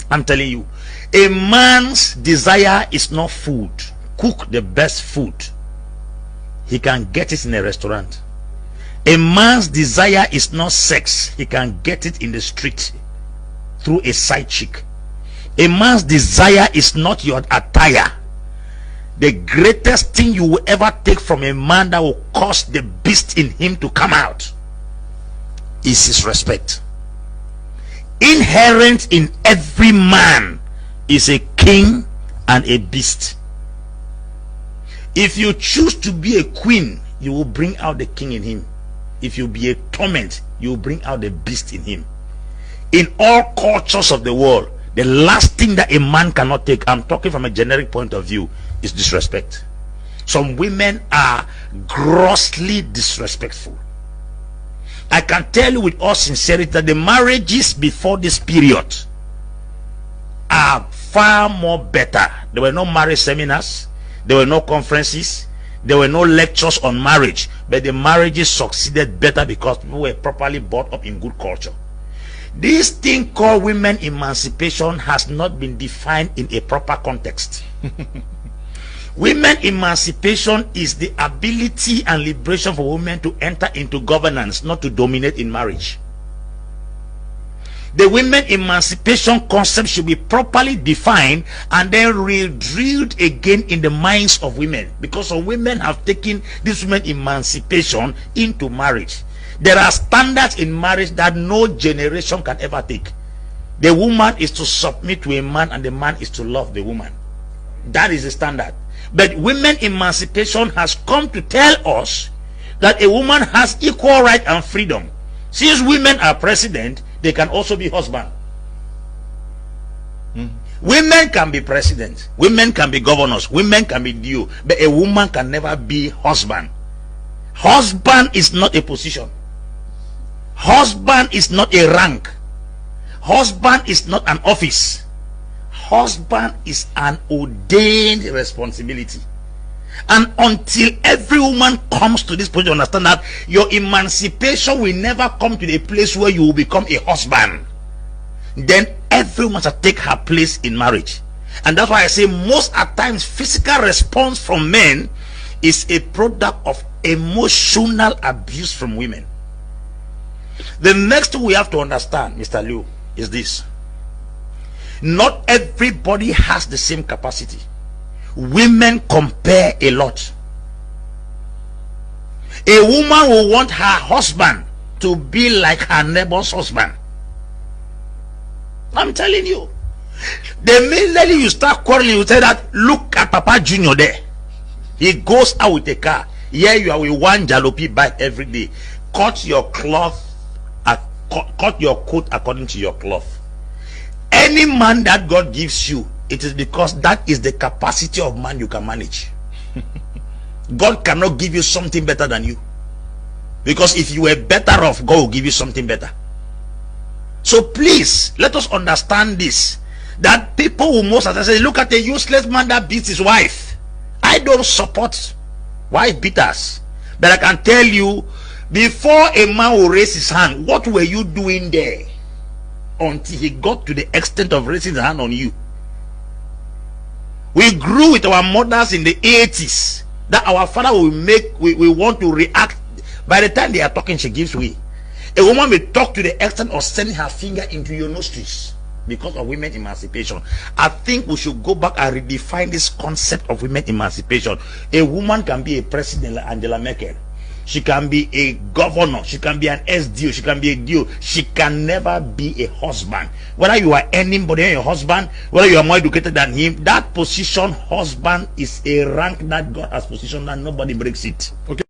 I'm telling you, a man's desire is not food. Cook the best food, he can get it in a restaurant. A man's desire is not sex. He can get it in the street through a side chick. A man's desire is not your attire. The greatest thing you will ever take from a man that will cause the beast in him to come out is his respect. Inherent in every man is a king and a beast. If you choose to be a queen, you will bring out the king in him. If you be a torment, you will bring out the beast in him. In all cultures of the world, the last thing that a man cannot take, I'm talking from a generic point of view, is disrespect. Some women are grossly disrespectful. I can tell you with all sincerity that the marriages before this period are far more better. There were no marriage seminars, there were no conferences, there were no lectures on marriage, but the marriages succeeded better because people were properly brought up in good culture. This thing called women emancipation has not been defined in a proper context. Women emancipation is the ability and liberation for women to enter into governance, not to dominate in marriage. The women emancipation concept should be properly defined and then re-drilled again in the minds of women, because some women have taken this women emancipation into marriage. There are standards in marriage that no generation can ever take. The woman is to submit to a man and the man is to love the woman. That is the standard. But women emancipation has come to tell us that a woman has equal right and freedom. Since women are president, they can also be husband. Women can be president, women can be governors, women can be DO, but a woman can never be husband. Husband is not a position. Husband is not a rank. Husband is not an office. Husband is an ordained responsibility. And until every woman comes to this point to understand that your emancipation will never come to the place where you will become a husband, then every woman shall take her place in marriage. And that's why I say most at times physical response from men is a product of emotional abuse from women. The next thing we have to understand, Mr. Liu, is this: not everybody has the same capacity. Women compare a lot. A woman will want her husband to be like her neighbor's husband. I'm telling you. The minute you start quarreling, you say that, look at Papa Junior there. He goes out with a car. Here you are with one jalopy bike every day. Cut your cloth, cut your coat according to your cloth. Any man that God gives you, it is because that is the capacity of man you can manage. God cannot give you something better than you, because if you were better off, God will give you something better. So please let us understand this, that people will most of the time say, look at a useless man that beats his wife. I don't support wife beaters, but I can tell you, before a man will raise his hand, what were you doing there until he got to the extent of raising his hand on you? We grew with our mothers in the 80s that our father will make, we want to react. By the time they are talking, she gives way. A woman will talk to the extent of sending her finger into your nostrils because of women emancipation. I think we should go back and redefine this concept of women emancipation. A woman can be a president like Angela Merkel. She can be a governor, she can be an SDO, she can be a DO. She can never be a husband. Whether you are anybody than your husband, whether you are more educated than him, that position, husband, is a rank that God has positioned and nobody breaks it. Okay.